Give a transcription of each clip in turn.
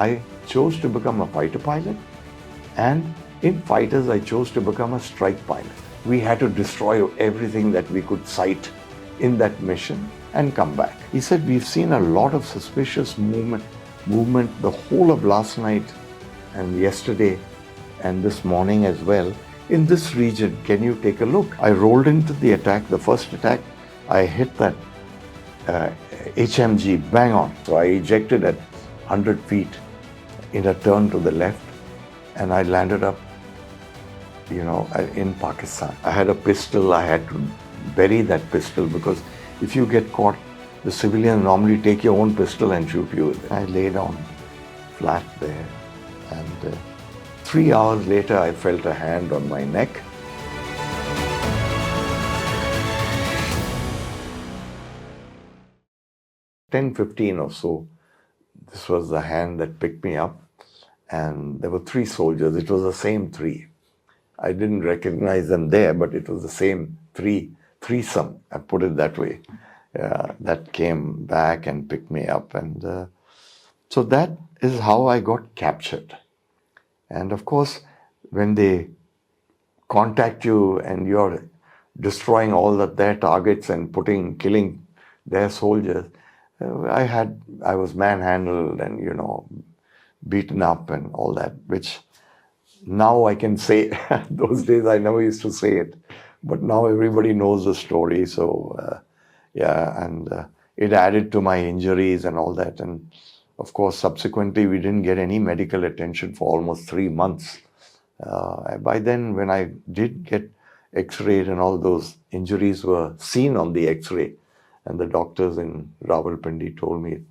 I chose to become a fighter pilot, and in fighters I chose to become a strike pilot. We had to destroy everything that we could sight in that mission and come back. He said, we've seen a lot of suspicious movement the whole of last night and yesterday and this morning as well in this region. Can you take a look? I rolled into the attack, the first attack. I hit that HMG bang on. So I ejected at 100 feet in a turn to the left, and I landed up, in Pakistan. I had a pistol. I had to bury that pistol because if you get caught, the civilians normally take your own pistol and shoot you with it. I lay down flat there, and 3 hours later, I felt a hand on my neck. $10-15 or so, this was the hand that picked me up, and there were 3 soldiers. It was the same 3. I didn't recognize them there, but it was the same threesome, I put it that way, that came back and picked me up. And so that is how I got captured. And of course, when they contact you and you're destroying all their targets and killing their soldiers, I was manhandled and, beaten up and all that, which now I can say. Those days I never used to say it, but now everybody knows the story. So, it added to my injuries and all that. And of course, subsequently, we didn't get any medical attention for almost 3 months. By then, when I did get x-rayed and all those injuries were seen on the x-ray, and the doctors in Rawalpindi told me,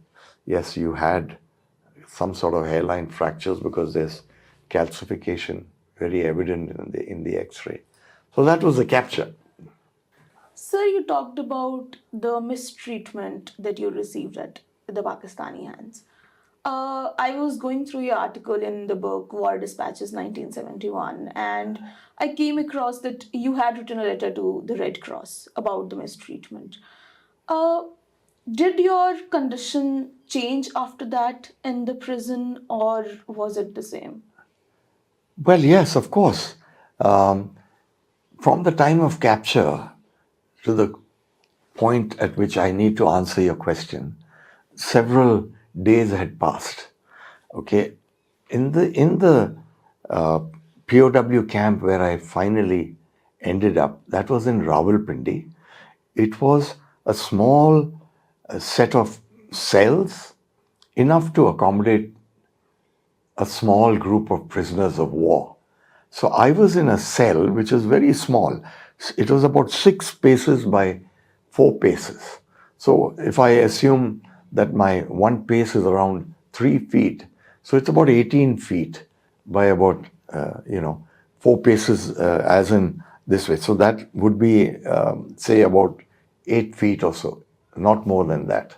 yes, you had some sort of hairline fractures because there's calcification very evident in the x-ray. So that was the capture. Sir, you talked about the mistreatment that you received at the Pakistani hands. I was going through your article in the book War Dispatches 1971, and I came across that you had written a letter to the Red Cross about the mistreatment. Did your condition change after that in the prison, or was it the same? Well, yes, of course. From the time of capture to the point at which I need to answer your question, several days had passed. Okay, in the POW camp where I finally ended up, that was in Rawalpindi. It was a small set of cells, enough to accommodate a small group of prisoners of war. So I was in a cell which was very small. It was about 6 paces by 4 paces. So if I assume that my 1 pace is around 3 feet, so it's about 18 feet by about 4 paces, as in this way. So that would be say about 8 feet or so, not more than that.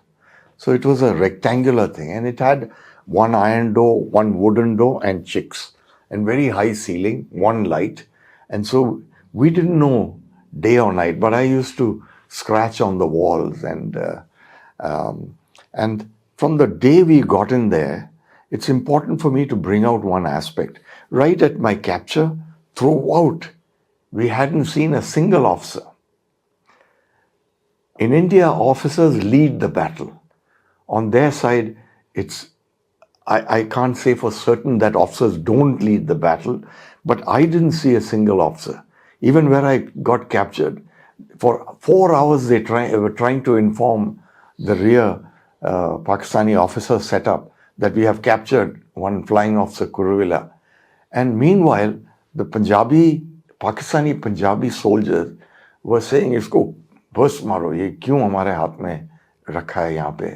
So it was a rectangular thing, and it had 1 iron door, 1 wooden door, and chicks, and very high ceiling, 1 light. And so we didn't know day or night, but I used to scratch on the walls. And from the day we got in there, it's important for me to bring out one aspect. Right at my capture, throughout, we hadn't seen a single officer. In India, officers lead the battle. On their side, I can't say for certain that officers don't lead the battle, but I didn't see a single officer. Even where I got captured, for 4 hours they were trying to inform the rear Pakistani officer setup that we have captured one flying officer, Kuruvilla. And meanwhile, the Pakistani Punjabi soldiers were saying, isko burst maro, ye kyun hamare haath mein rakha hai yahan pe?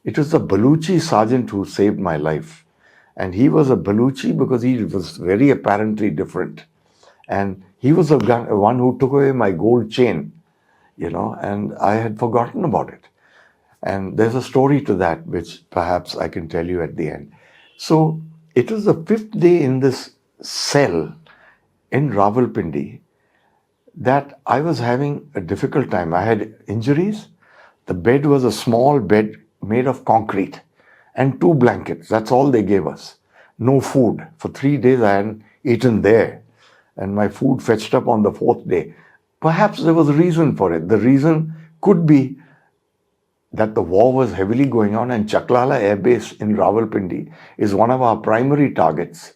It was the Baluchi sergeant who saved my life. And he was a Baluchi because he was very apparently different. And he was the one who took away my gold chain, and I had forgotten about it. And there's a story to that, which perhaps I can tell you at the end. So it was the 5th day in this cell in Rawalpindi that I was having a difficult time. I had injuries. The bed was a small bed made of concrete, and 2 blankets. That's all they gave us. No food. For 3 days I hadn't eaten there. And my food fetched up on the 4th day. Perhaps there was a reason for it. The reason could be that the war was heavily going on, and Chaklala Air Base in Rawalpindi is one of our primary targets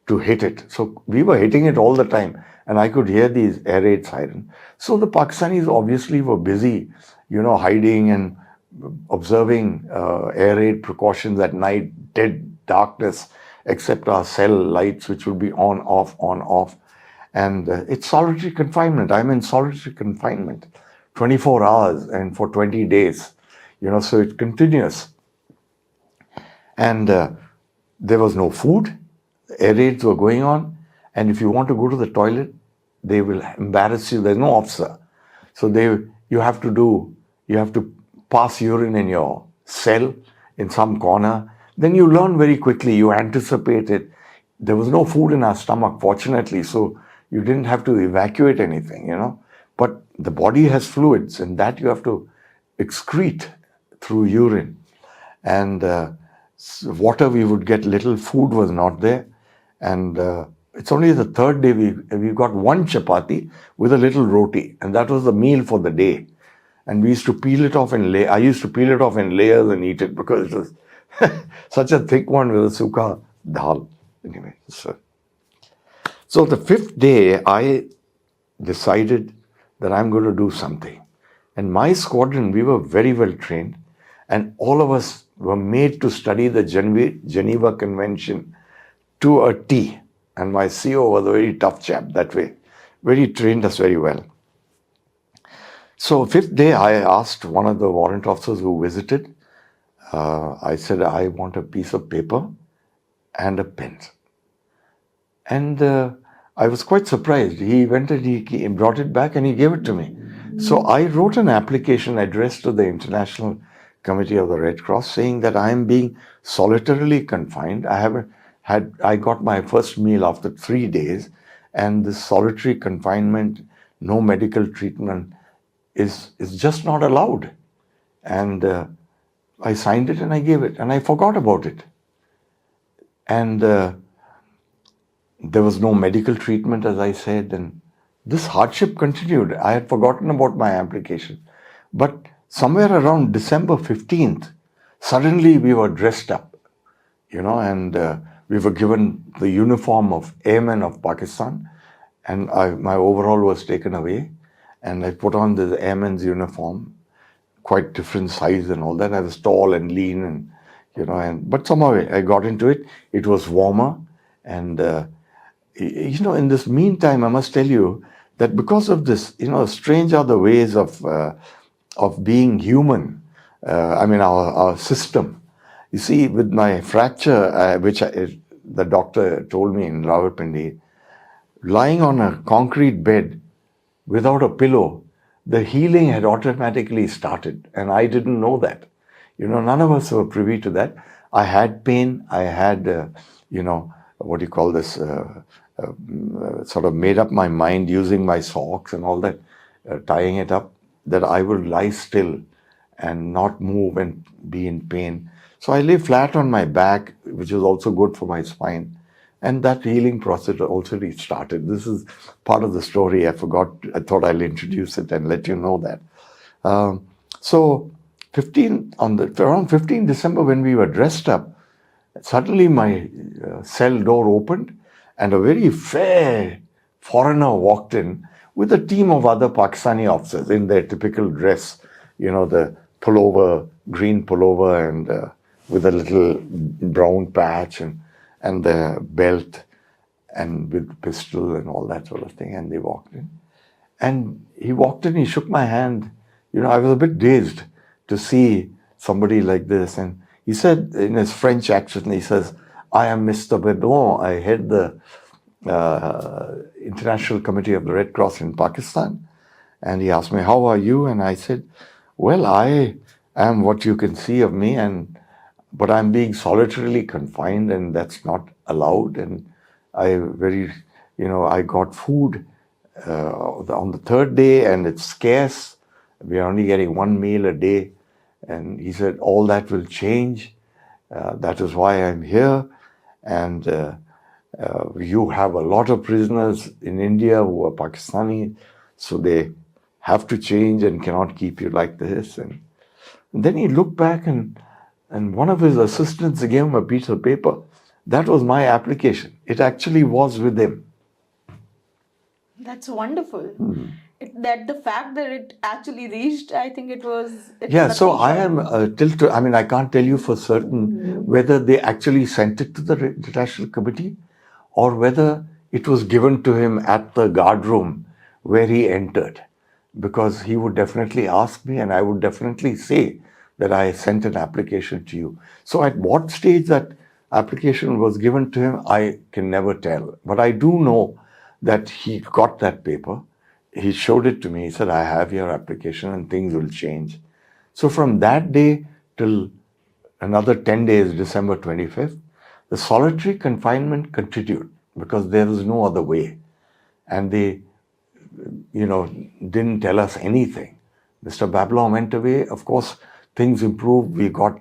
to hit it. So we were hitting it all the time, and I could hear these air raid sirens. So the Pakistanis obviously were busy, hiding and observing air raid precautions at night, dead darkness, except our cell lights, which would be on, off. And it's solitary confinement. I'm in solitary confinement, 24 hours and for 20 days. So it continues. And there was no food. Air raids were going on. And if you want to go to the toilet, they will embarrass you. There's no officer. So you have to pass urine in your cell in some corner. Then you learn very quickly. You anticipate it. There was no food in our stomach, fortunately. So you didn't have to evacuate anything, But the body has fluids, and that you have to excrete through urine. And water we would get little, food was not there. And it's only the 3rd day we got 1 chapati with a little roti, and that was the meal for the day. And we used to peel it off in I used to peel it off in layers and eat it because it was such a thick one with a sukha dal. Anyway, so the 5th day I decided that I'm going to do something. And my squadron, we were very well trained, and all of us were made to study the Geneva Convention to a T. And my CO was a very tough chap that way. He trained us very well. So 5th day, I asked one of the warrant officers who visited, I said, I want a piece of paper and a pen. And I was quite surprised. He went and he brought it back and he gave it to me. So I wrote an application addressed to the International Committee of the Red Cross saying that I am being solitarily confined. I got my first meal after 3 days, and this solitary confinement, no medical treatment, is just not allowed. And I signed it and I gave it, and I forgot about it. And there was no medical treatment, as I said, and this hardship continued. I had forgotten about my application. But somewhere around December 15th, suddenly we were dressed up, and we were given the uniform of Airmen of Pakistan, and my overall was taken away, and I put on the Airman's uniform, quite different size and all that. I was tall and lean, but somehow I got into it. It was warmer, and in this meantime, I must tell you that because of this, strange are the ways of being human. Our system. You see, with my fracture, which the doctor told me in Rawalpindi, lying on a concrete bed without a pillow, the healing had automatically started, and I didn't know that. None of us were privy to that. I had pain. I had, sort of made up my mind using my socks and all that, tying it up, that I would lie still and not move and be in pain. So I lay flat on my back, which is also good for my spine. And that healing process also restarted. This is part of the story. I forgot. I thought I'll introduce it and let you know that. So around 15 December, when we were dressed up, suddenly my cell door opened and a very fair foreigner walked in with a team of other Pakistani officers in their typical dress, the pullover, green pullover, and with a little brown patch and the belt and with pistol and all that sort of thing. And they walked in. And he walked in, he shook my hand. I was a bit dazed to see somebody like this. And he said in his French accent, he says, I am Mr. Bedon. I head the International Committee of the Red Cross in Pakistan. And he asked me, how are you? And I said, well, I am what you can see of me, but I'm being solitarily confined, and that's not allowed. And I got food on the 3rd day, and it's scarce. We're only getting 1 meal a day. And he said, all that will change. That is why I'm here. And you have a lot of prisoners in India who are Pakistani, so they have to change and cannot keep you like this. And then he looked back, and one of his assistants gave him a piece of paper. That was my application. It actually was with him. That's wonderful. That the fact that it actually reached, I think it's Yeah, so nothing I am I mean, I can't tell you for certain whether they actually sent it to the International Committee or whether it was given to him at the guard room where he entered, because he would definitely ask me and I would definitely say that I sent an application to you. So at what stage that application was given to him, I can never tell. But I do know that he got that paper. He showed it to me. He said, I have your application and things will change. So from that day till another 10 days, December 25th, the solitary confinement continued because there was no other way. And they, didn't tell us anything. Mr. Babylon went away. Of course, things improved. We got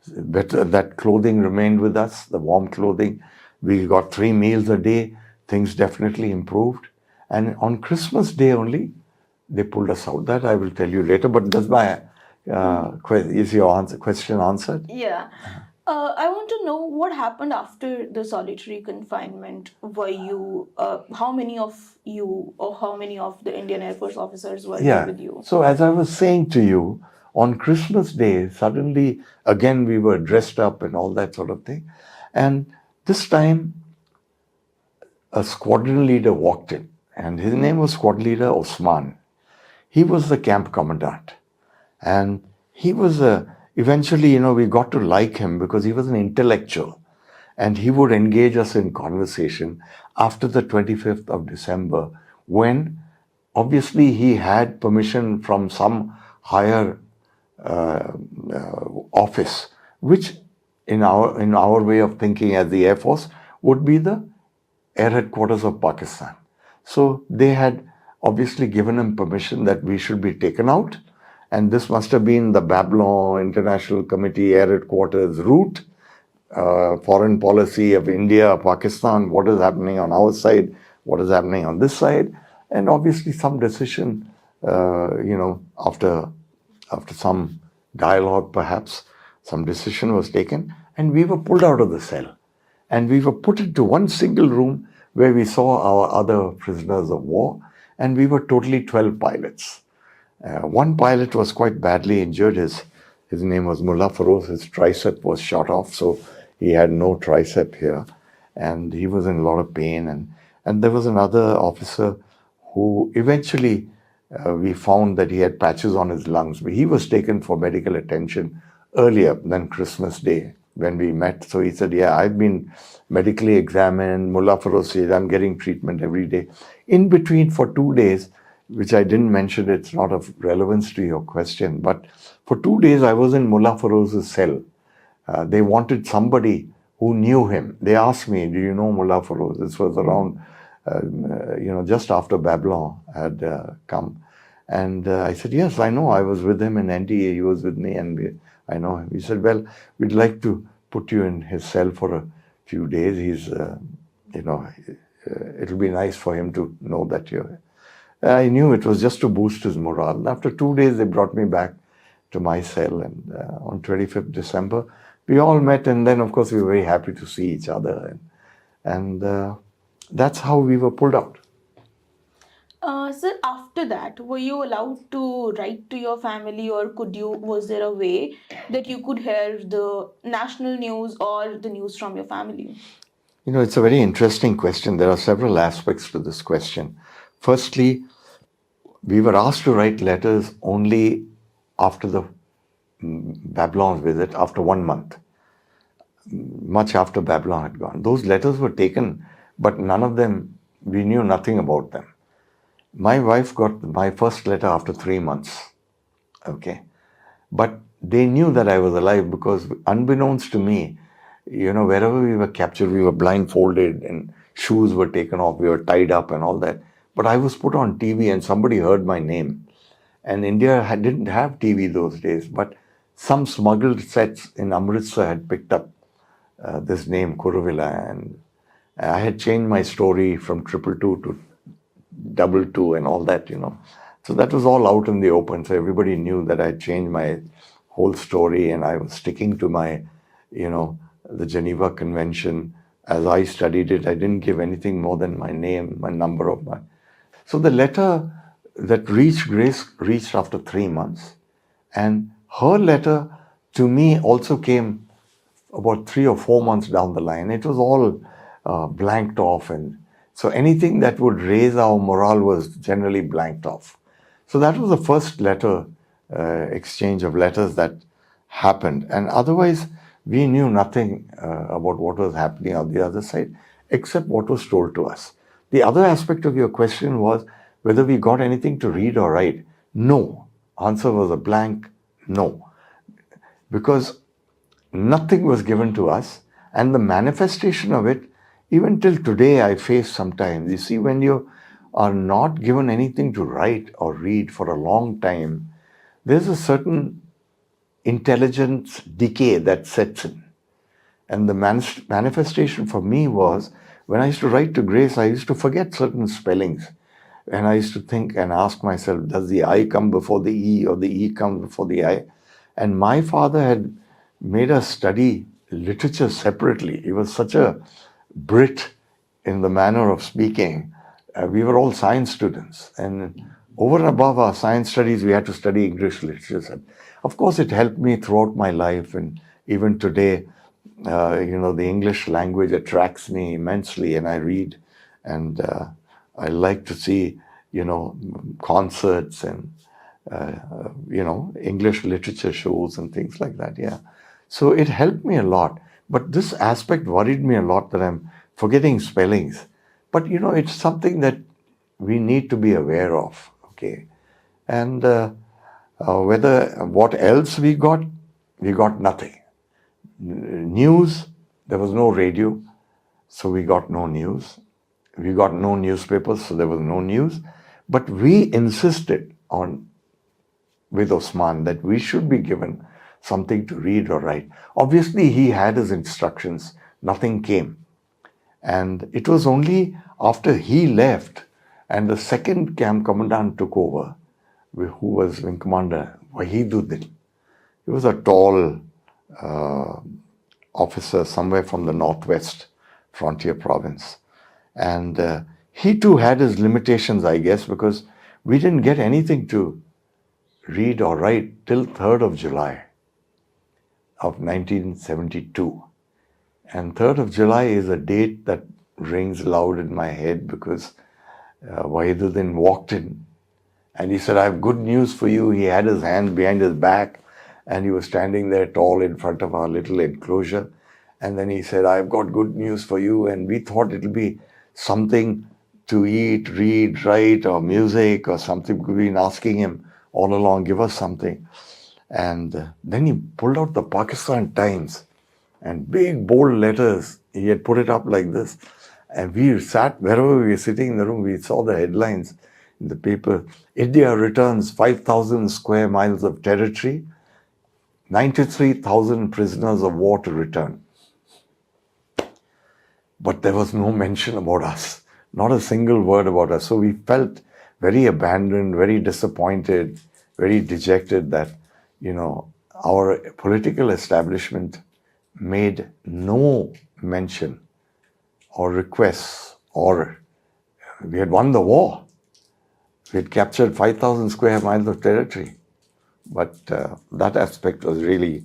better. That clothing remained with us, the warm clothing. We got 3 meals a day. Things definitely improved. And on Christmas Day only, they pulled us out. That I will tell you later. But does my is your question answered? Yeah. I want to know what happened after the solitary confinement. Were you, how many of you or how many of the Indian Air Force officers were there with you? So as I was saying to you, on Christmas Day, suddenly, again, we were dressed up and all that sort of thing. And this time, a squadron leader walked in, and his name was Squad Leader Osman. He was the camp commandant. And he was eventually, we got to like him because he was an intellectual. And he would engage us in conversation after the 25th of December, when obviously he had permission from some higher office, which in our way of thinking as the Air Force would be the Air Headquarters of Pakistan. So they had obviously given him permission that we should be taken out. And this must have been the Babylon International Committee Air Headquarters route, foreign policy of India, Pakistan, what is happening on our side, what is happening on this side. And obviously some decision, after some dialogue perhaps, some decision was taken and we were pulled out of the cell. And we were put into one single room where we saw our other prisoners of war, and we were totally 12 pilots. One pilot was quite badly injured. His name was Mullah Feroz. His tricep was shot off, so he had no tricep here. And he was in a lot of pain. And there was another officer who eventually we found that he had patches on his lungs. But he was taken for medical attention earlier than Christmas Day when we met. So he said, yeah, I've been medically examined. Mullah Feroz said, I'm getting treatment every day. In between for 2 days, which I didn't mention, it's not of relevance to your question, but for 2 days I was in Mullah Feroz's cell. They wanted somebody who knew him. They asked me, do you know Mullah Feroz? This was around, just after Babylon had come. And I said, yes, I know. I was with him in NDA. He was with me, and I know him. He said, well, we'd like to put you in his cell for a few days. He's, it'll be nice for him to know that you're. I knew it was just to boost his morale. And after 2 days, they brought me back to my cell. And on 25th December, we all met. And then, of course, we were very happy to see each other. And that's how we were pulled out. Sir, after that, were you allowed to write to your family, or was there a way that you could hear the national news or the news from your family? It's a very interesting question. There are several aspects to this question. Firstly, we were asked to write letters only after the Babylon's visit, after 1 month, much after Babylon had gone. Those letters were taken, but none of them, we knew nothing about them. My wife got my first letter after 3 months, okay? But they knew that I was alive because unbeknownst to me, wherever we were captured, we were blindfolded and shoes were taken off, we were tied up and all that. But I was put on TV and somebody heard my name. And India didn't have TV those days, but some smuggled sets in Amritsar had picked up this name Kuruvilla, and I had changed my story from 222 to 22 and all that, So that was all out in the open. So everybody knew that I had changed my whole story, and I was sticking to my, the Geneva Convention. As I studied it, I didn't give anything more than my name, my number of my. So the letter that reached Grace reached after 3 months. And her letter to me also came about 3 or 4 months down the line. It was all blanked off. And so anything that would raise our morale was generally blanked off. So that was the first letter exchange of letters that happened. And otherwise, we knew nothing about what was happening on the other side, except what was told to us. The other aspect of your question was whether we got anything to read or write. No. Answer was a blank no. Because nothing was given to us, and the manifestation of it, even till today, I face sometimes. You see, when you are not given anything to write or read for a long time, there's a certain intelligence decay that sets in. And the manifestation for me was, when I used to write to Grace, I used to forget certain spellings. And I used to think and ask myself, does the I come before the E or the E come before the I? And my father had made us study literature separately. He was such a Brit in the manner of speaking. We were all science students. And over and above our science studies, we had to study English literature. Of course, it helped me throughout my life. And even today, the English language attracts me immensely. And I read and I like to see, concerts and, English literature shows and things like that. Yeah. So it helped me a lot. But this aspect worried me a lot, that I'm forgetting spellings. But, it's something that we need to be aware of. Okay. And what else we got nothing. News, there was no radio, so we got no news. We got no newspapers, so there was no news. But we insisted with Osman that we should be given something to read or write. Obviously, he had his instructions. Nothing came. And it was only after he left and the second camp commandant took over, who was Wing Commander Wahiduddin. He was a tall officer somewhere from the northwest frontier province. And he too had his limitations, I guess, because we didn't get anything to read or write till 3rd of July of 1972. And 3rd of July is a date that rings loud in my head, because Wahiduddin walked in and he said, I have good news for you. He had his hand behind his back and he was standing there tall in front of our little enclosure. And then he said, I've got good news for you. And we thought it'll be something to eat, read, write, or music or something. We've been asking him all along, give us something. And then he pulled out the Pakistan Times, and big bold letters. He had put it up like this. And we sat, wherever we were sitting in the room, we saw the headlines in the paper. India returns 5,000 square miles of territory, 93,000 prisoners of war to return. But there was no mention about us, not a single word about us. So we felt very abandoned, very disappointed, very dejected that, our political establishment made no mention or requests, or we had won the war. We had captured 5,000 square miles of territory. But that aspect was really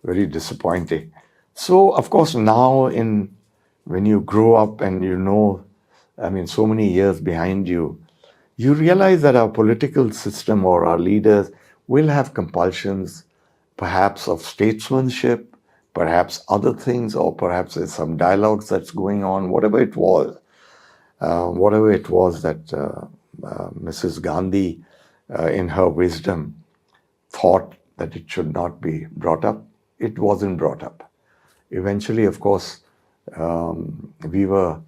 very disappointing. So, of course, now when you grow up and so many years behind you, you realize that our political system or our leaders will have compulsions, perhaps of statesmanship, perhaps other things, or perhaps there's some dialogues that's going on, whatever it was that Mrs. Gandhi, in her wisdom, thought that it should not be brought up. It wasn't brought up. Eventually, of course, we were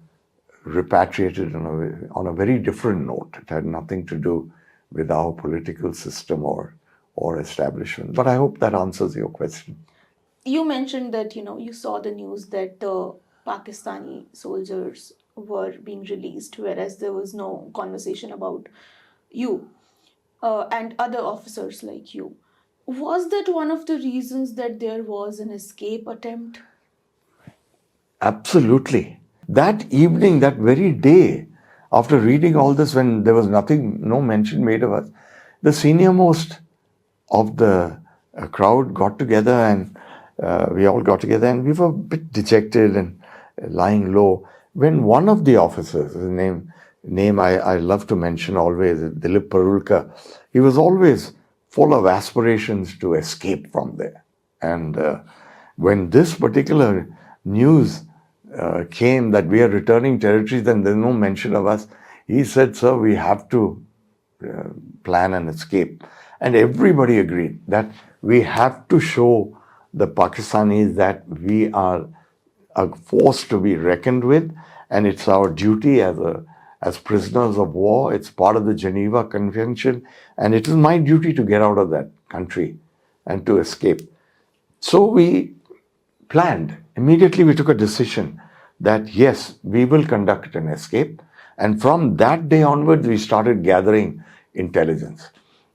repatriated on a very different note. It had nothing to do with our political system or establishment. But I hope that answers your question. you mentioned that, you saw the news that the Pakistani soldiers were being released, whereas there was no conversation about you and other officers like you. Was that one of the reasons that there was an escape attempt? Absolutely. That evening, that very day, after reading all this, when there was nothing, no mention made of us, the senior most of the crowd got together, and we all got together, and we were a bit dejected and lying low. When one of the officers, his name I love to mention always, Dilip Parulka, he was always full of aspirations to escape from there. And when this particular news came that we are returning territories and there's no mention of us, he said, "Sir, we have to plan an escape." And everybody agreed that we have to show the Pakistanis that we are a force to be reckoned with, and it's our duty as prisoners of war. It's part of the Geneva Convention, and it is my duty to get out of that country and to escape. So we planned. Immediately we took a decision that yes, we will conduct an escape. And from that day onwards, we started gathering intelligence.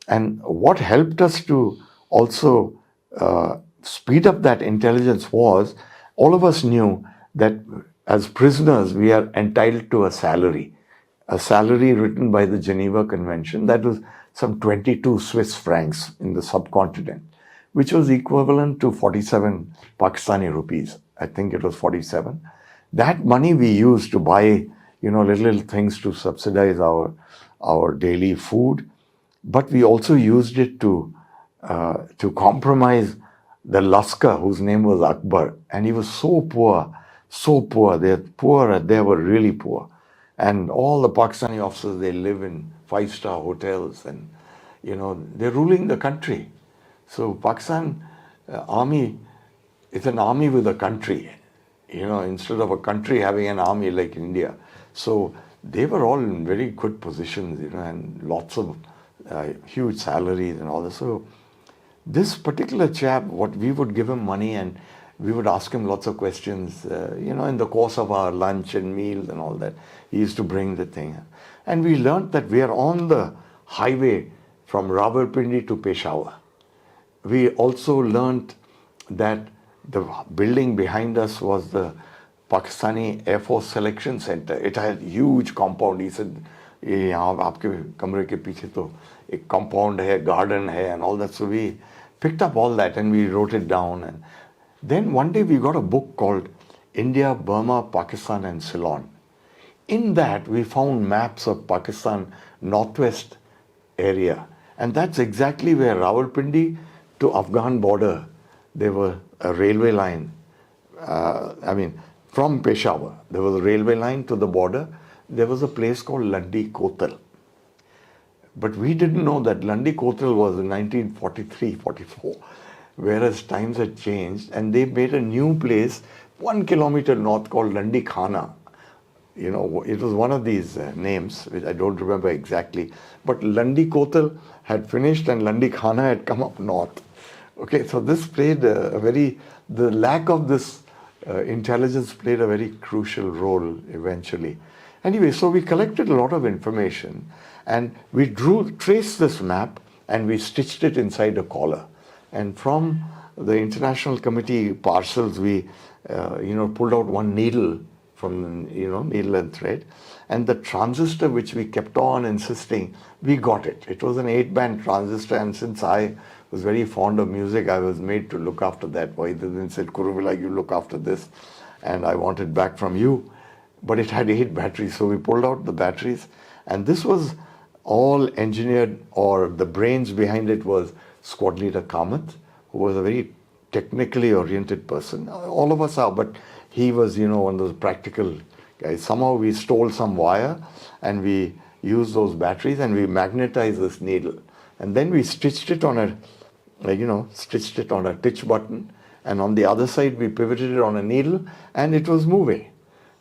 And what helped us to also speed up that intelligence was all of us knew that as prisoners, we are entitled to a salary written by the Geneva Convention that was some 22 Swiss francs in the subcontinent, which was equivalent to 47 Pakistani rupees. I think it was 47. That money we used to buy, little things to subsidize our daily food, but we also used it to compromise the Laskar, whose name was Akbar, and he was so poor, so poor. They were really poor. And all the Pakistani officers, they live in 5-star hotels, and they're ruling the country. So Pakistan army is an army with a country, instead of a country having an army like India. So they were all in very good positions, and lots of huge salaries and all this. So this particular chap, what we would give him money and we would ask him lots of questions, in the course of our lunch and meals and all that. He used to bring the thing. And we learned that we are on the highway from Rawalpindi to Peshawar. We also learned that the building behind us was the Pakistani Air Force Selection Center. It had huge compound. He said, यहाँ आपके कमरे के पीछे तो एक compound है, garden है, and all that. So we picked up all that and we wrote it down. And then one day we got a book called India, Burma, Pakistan and Ceylon. In that we found maps of Pakistan northwest area. And that's exactly where Rawalpindi to Afghan border, there was a railway line. From Peshawar, there was a railway line to the border. There was a place called Landi Kotal. But we didn't know that Landi Kotal was in 1943-44, whereas times had changed and they made a new place 1 kilometer north called Landi Khana. It was one of these names, which I don't remember exactly. But Landi Kotal had finished and Landi Khana had come up north. Okay, so this played the lack of this intelligence played a very crucial role eventually. Anyway, so we collected a lot of information and we traced this map and we stitched it inside a collar. And from the International Committee parcels, we, pulled out one needle from, needle and thread. And the transistor, which we kept on insisting, we got it. It was an 8-band transistor, and since I was very fond of music, I was made to look after that. Vaidyanathan said, "Kuruvilla, you look after this." And I want it back from you. But it had 8 batteries, so we pulled out the batteries. And this was all engineered, or the brains behind it was Squad Leader Kamath, who was a very technically oriented person. All of us are, but he was, one of those practical guys. Somehow we stole some wire and we used those batteries and we magnetized this needle. And then we stitched it on a titch button, and on the other side we pivoted it on a needle, and it was moving.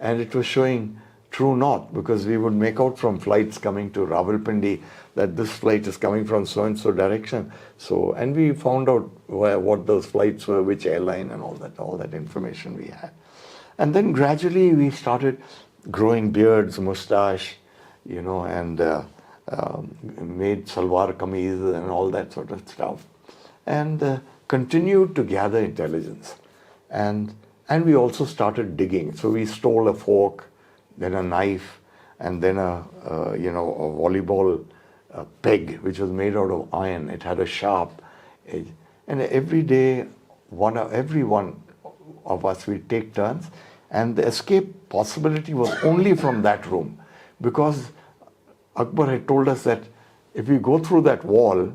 And it was showing true north, because we would make out from flights coming to Rawalpindi that this flight is coming from so-and-so direction. So, and we found out what those flights were, which airline and all that information we had. And then gradually we started growing beards, mustache, and made salwar kameez and all that sort of stuff. And continued to gather intelligence. And we also started digging. So we stole a fork, then a knife, and then a volleyball peg, which was made out of iron. It had a sharp edge. And every day, every one of us, we take turns. And the escape possibility was only from that room. Because Akbar had told us that if we go through that wall,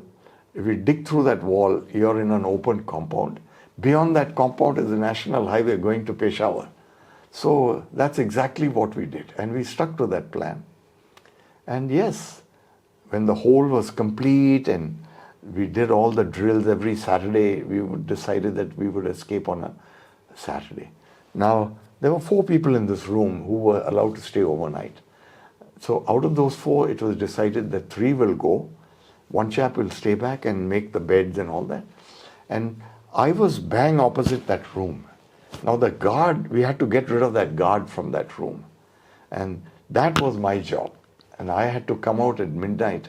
if we dig through that wall, you're in an open compound. Beyond that compound is the national highway going to Peshawar. So that's exactly what we did. And we stuck to that plan. And yes, when the hole was complete and we did all the drills every Saturday, we decided that we would escape on a Saturday. Now, there were 4 people in this room who were allowed to stay overnight. So out of those 4, it was decided that 3 will go. 1 chap will stay back and make the beds and all that. And I was bang opposite that room. Now the guard, we had to get rid of that guard from that room. And that was my job. And I had to come out at midnight,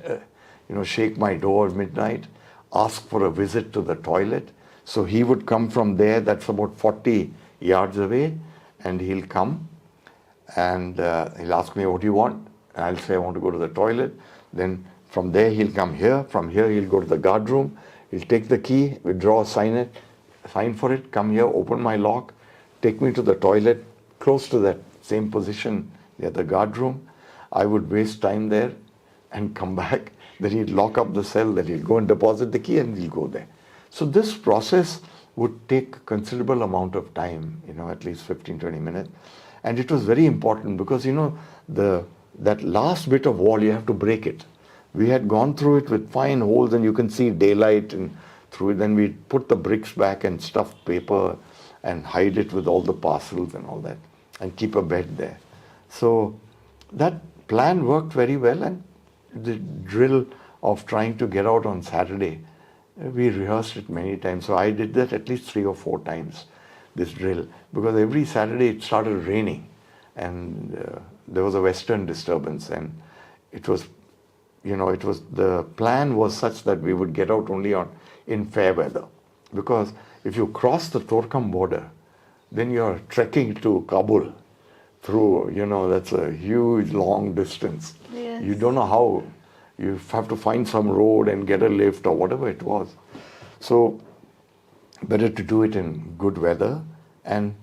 shake my door at midnight, ask for a visit to the toilet. So he would come from there, that's about 40 yards away, and he'll come and he'll ask me, what do you want? And I'll say, I want to go to the toilet. Then from there, he'll come here. From here, he'll go to the guard room. He'll take the key, withdraw, sign for it, come here, open my lock, take me to the toilet, close to that same position near the guard room. I would waste time there and come back. Then he'd lock up the cell, then he'll go and deposit the key and he'll go there. So this process would take a considerable amount of time, at least 15, 20 minutes. And it was very important because, that last bit of wall, you have to break it. We had gone through it with fine holes and you can see daylight and through it. Then we put the bricks back and stuff paper and hide it with all the parcels and all that and keep a bed there. So that plan worked very well, and the drill of trying to get out on Saturday, we rehearsed it many times. So I did that at least 3 or 4 times, this drill, because every Saturday it started raining and there was a western disturbance, and it was the plan was such that we would get out only in fair weather, because if you cross the Torkham border, then you're trekking to Kabul through, that's a huge long distance. Yes. You don't know how. You have to find some road and get a lift or whatever it was. So better to do it in good weather. And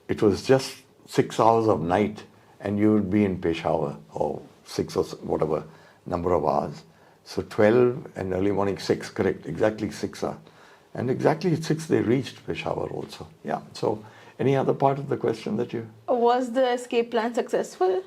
it was just 6 hours of night and you would be in Peshawar, or 6 or whatever number of hours. So 12 and early morning 6, correct, exactly 6 hours. And exactly at 6 they reached Peshawar also. Yeah. So any other part of the question that you... Was the escape plan successful?